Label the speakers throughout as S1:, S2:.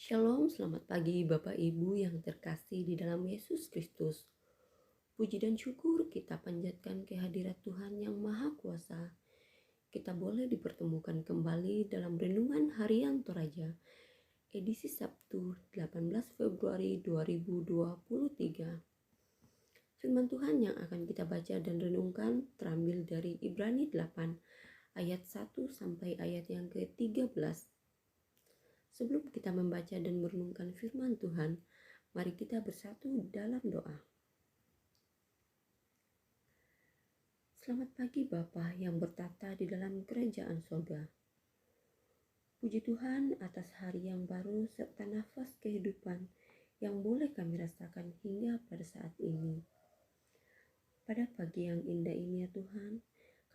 S1: Shalom, selamat pagi Bapak Ibu yang terkasih di dalam Yesus Kristus. Puji dan syukur kita panjatkan kehadirat Tuhan yang Maha Kuasa. Kita boleh dipertemukan kembali dalam Renungan Harian Toraja, edisi Sabtu 18 Februari 2023. Firman Tuhan yang akan kita baca dan renungkan terambil dari Ibrani 8 ayat 1 sampai ayat yang ke-13. Sebelum kita membaca dan merenungkan firman Tuhan, mari kita bersatu dalam doa. Selamat pagi Bapa yang bertata di dalam kerajaan sorga. Puji Tuhan atas hari yang baru serta nafas kehidupan yang boleh kami rasakan hingga pada saat ini. Pada pagi yang indah ini ya Tuhan,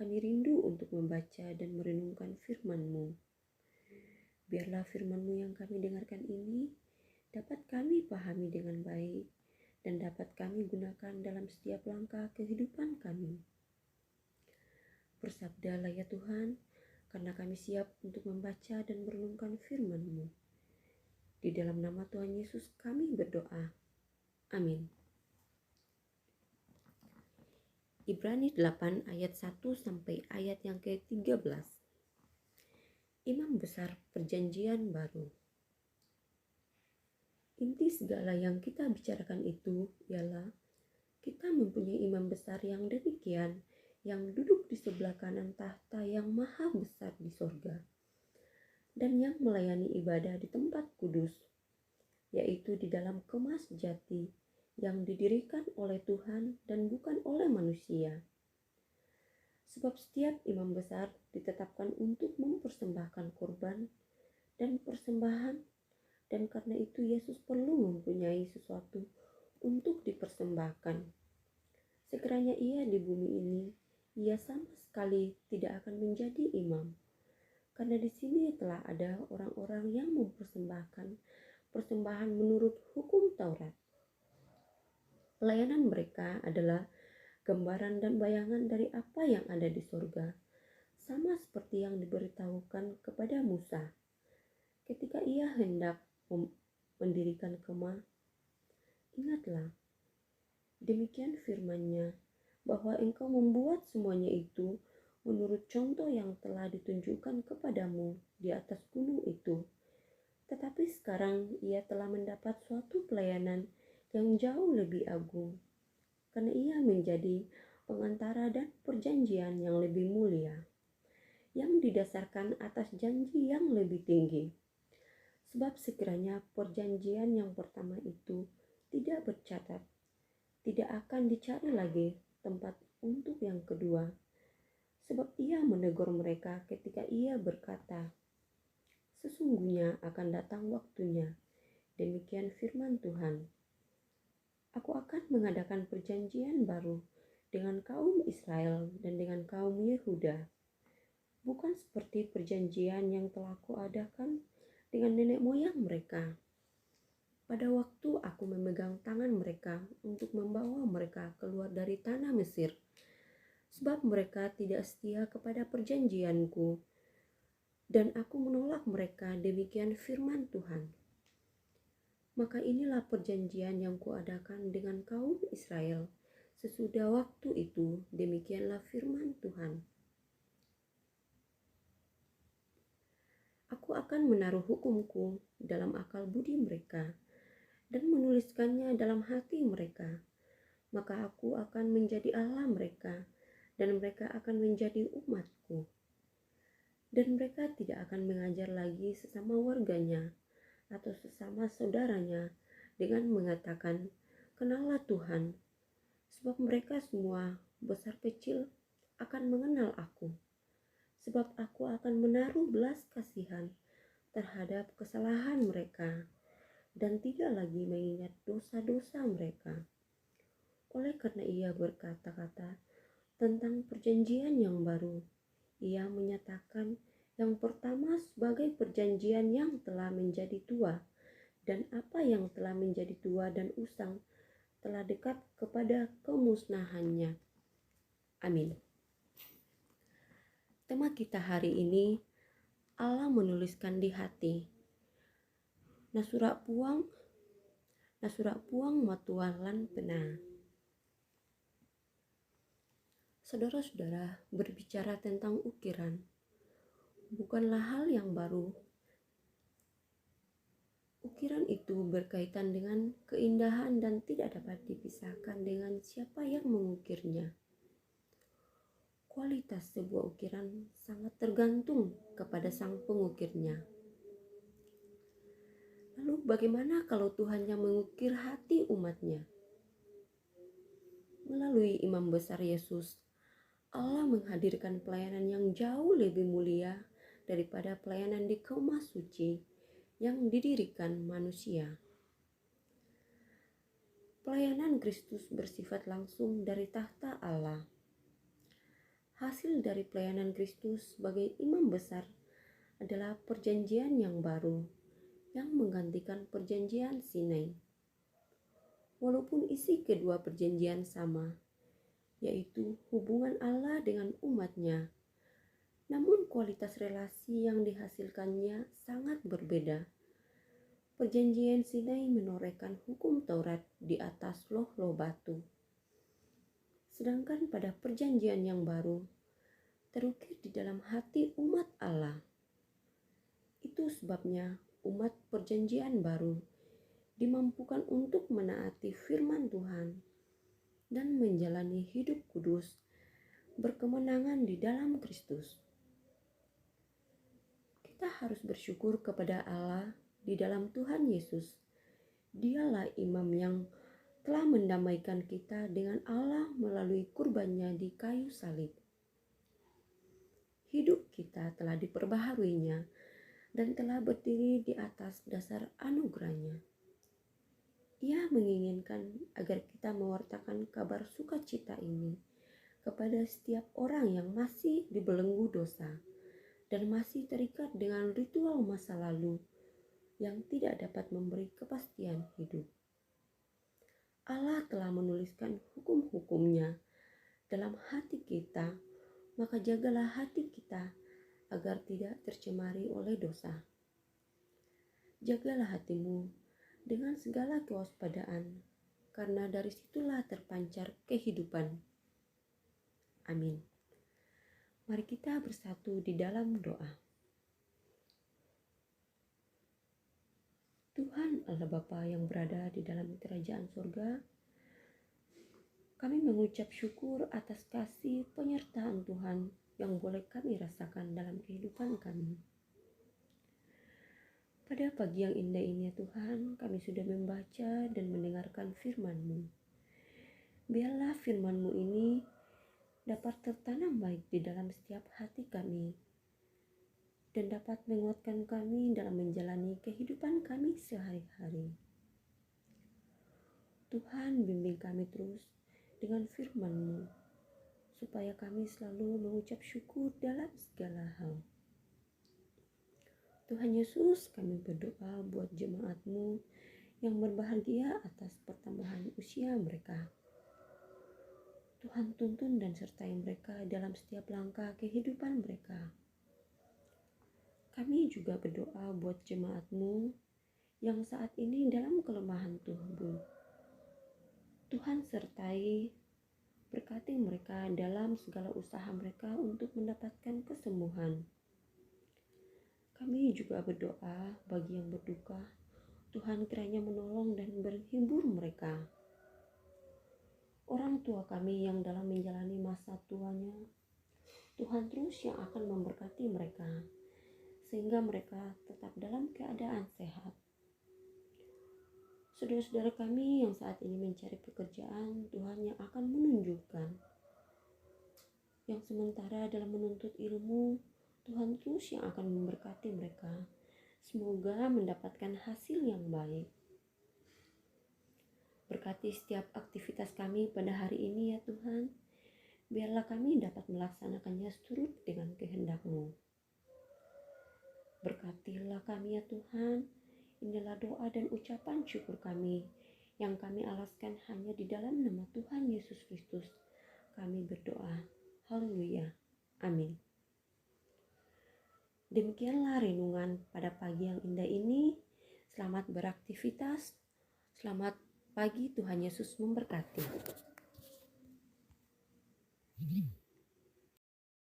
S1: kami rindu untuk membaca dan merenungkan firman-Mu. Biarlah firman-Mu yang kami dengarkan ini dapat kami pahami dengan baik dan dapat kami gunakan dalam setiap langkah kehidupan kami. Bersabdalah ya Tuhan, karena kami siap untuk membaca dan merenungkan firman-Mu. Di dalam nama Tuhan Yesus kami berdoa. Amin. Ibrani 8 ayat 1 sampai ayat yang ke-13. Imam besar perjanjian baru. Inti segala yang kita bicarakan itu ialah kita mempunyai imam besar yang demikian, yang duduk di sebelah kanan tahta yang maha besar di sorga, dan yang melayani ibadah di tempat kudus, yaitu di dalam kemah sejati yang didirikan oleh Tuhan dan bukan oleh manusia. Sebab setiap imam besar ditetapkan untuk mempersembahkan korban dan persembahan, dan karena itu Yesus perlu mempunyai sesuatu untuk dipersembahkan. Sekiranya ia di bumi ini, ia sama sekali tidak akan menjadi imam, karena di sini telah ada orang-orang yang mempersembahkan persembahan menurut hukum Taurat. Pelayanan mereka adalah gambaran dan bayangan dari apa yang ada di sorga, sama seperti yang diberitahukan kepada Musa ketika ia hendak mendirikan kemah. Ingatlah, demikian firman-Nya, bahwa engkau membuat semuanya itu menurut contoh yang telah ditunjukkan kepadamu di atas gunung itu. Tetapi sekarang ia telah mendapat suatu pelayanan yang jauh lebih agung, karena ia menjadi pengantara dan perjanjian yang lebih mulia, yang didasarkan atas janji yang lebih tinggi. Sebab sekiranya perjanjian yang pertama itu tidak bercatat, tidak akan dicari lagi tempat untuk yang kedua. Sebab ia menegur mereka ketika ia berkata, sesungguhnya akan datang waktunya, demikian firman Tuhan, aku akan mengadakan perjanjian baru dengan kaum Israel dan dengan kaum Yehuda, bukan seperti perjanjian yang telah kuadakan dengan nenek moyang mereka. Pada waktu aku memegang tangan mereka untuk membawa mereka keluar dari tanah Mesir, sebab mereka tidak setia kepada perjanjianku, dan aku menolak mereka, demikian firman Tuhan. Maka inilah perjanjian yang kuadakan dengan kaum Israel sesudah waktu itu, demikianlah firman Tuhan. Aku akan menaruh hukumku dalam akal budi mereka dan menuliskannya dalam hati mereka. Maka aku akan menjadi Allah mereka dan mereka akan menjadi umatku. Dan mereka tidak akan mengajar lagi sesama warganya atau sesama saudaranya dengan mengatakan, kenallah Tuhan, sebab mereka semua besar kecil akan mengenal aku. Sebab aku akan menaruh belas kasihan terhadap kesalahan mereka dan tidak lagi mengingat dosa-dosa mereka. Oleh karena ia berkata-kata tentang perjanjian yang baru, ia menyatakan yang pertama sebagai perjanjian yang telah menjadi tua, dan apa yang telah menjadi tua dan usang telah dekat kepada kemusnahannya. Amin. Tema kita hari ini, Allah menuliskan di hati. Nasurak puang matualan pena. Saudara-saudara, berbicara tentang ukiran bukanlah hal yang baru. Ukiran itu berkaitan dengan keindahan dan tidak dapat dipisahkan dengan siapa yang mengukirnya. Kualitas sebuah ukiran sangat tergantung kepada sang pengukirnya. Lalu bagaimana kalau Tuhan yang mengukir hati umatnya? Melalui imam besar Yesus, Allah menghadirkan pelayanan yang jauh lebih mulia daripada pelayanan di kemah suci yang didirikan manusia. Pelayanan Kristus bersifat langsung dari tahta Allah. Hasil dari pelayanan Kristus sebagai imam besar adalah perjanjian yang baru yang menggantikan perjanjian Sinai. Walaupun isi kedua perjanjian sama, yaitu hubungan Allah dengan umatnya, namun kualitas relasi yang dihasilkannya sangat berbeda. Perjanjian Sinai menorehkan hukum Taurat di atas loh-loh batu. Sedangkan pada perjanjian yang baru, terukir di dalam hati umat Allah. Itu sebabnya umat perjanjian baru dimampukan untuk menaati firman Tuhan dan menjalani hidup kudus berkemenangan di dalam Kristus. Kita harus bersyukur kepada Allah di dalam Tuhan Yesus. Dialah imam yang telah mendamaikan kita dengan Allah melalui kurbannya di kayu salib. Hidup kita telah diperbaharuinya dan telah berdiri di atas dasar anugerahnya. Ia menginginkan agar kita mewartakan kabar sukacita ini kepada setiap orang yang masih dibelenggu dosa dan masih terikat dengan ritual masa lalu yang tidak dapat memberi kepastian hidup. Allah telah menuliskan hukum-hukumnya dalam hati kita, maka jagalah hati kita agar tidak tercemari oleh dosa. Jagalah hatimu dengan segala kewaspadaan, karena dari situlah terpancar kehidupan. Amin. Mari kita bersatu di dalam doa. Tuhan Allah Bapa yang berada di dalam kerajaan surga, kami mengucap syukur atas kasih penyertaan Tuhan yang boleh kami rasakan dalam kehidupan kami. Pada pagi yang indah ini ya Tuhan, kami sudah membaca dan mendengarkan firman-Mu. Biarlah firman-Mu ini dapat tertanam baik di dalam setiap hati kami dan dapat menguatkan kami dalam menjalani kehidupan kami sehari-hari. Tuhan, bimbing kami terus dengan firman-Mu, supaya kami selalu mengucap syukur dalam segala hal. Tuhan Yesus, kami berdoa buat jemaat-Mu yang berbahagia atas pertambahan usia mereka. Tuhan tuntun dan sertai mereka dalam setiap langkah kehidupan mereka. Kami juga berdoa buat jemaat-Mu yang saat ini dalam kelemahan tubuh. Tuhan sertai, berkati mereka dalam segala usaha mereka untuk mendapatkan kesembuhan. Kami juga berdoa bagi yang berduka, Tuhan kiranya menolong dan menghibur mereka. Orang tua kami yang dalam menjalani masa tuanya, Tuhan terus yang akan memberkati mereka, sehingga mereka tetap dalam keadaan sehat. Saudara-saudara kami yang saat ini mencari pekerjaan, Tuhan yang akan menunjukkan. Yang sementara dalam menuntut ilmu, Tuhan terus yang akan memberkati mereka. Semoga mendapatkan hasil yang baik. Berkati setiap aktivitas kami pada hari ini ya Tuhan. Biarlah kami dapat melaksanakannya seturut dengan kehendak-Mu. Berkatilah kami ya Tuhan. Inilah doa dan ucapan syukur kami yang kami alaskan hanya di dalam nama Tuhan Yesus Kristus. Kami berdoa. Haleluya. Amin. Demikianlah renungan pada pagi yang indah ini. Selamat beraktivitas. Selamat pagi, Tuhan Yesus memberkati.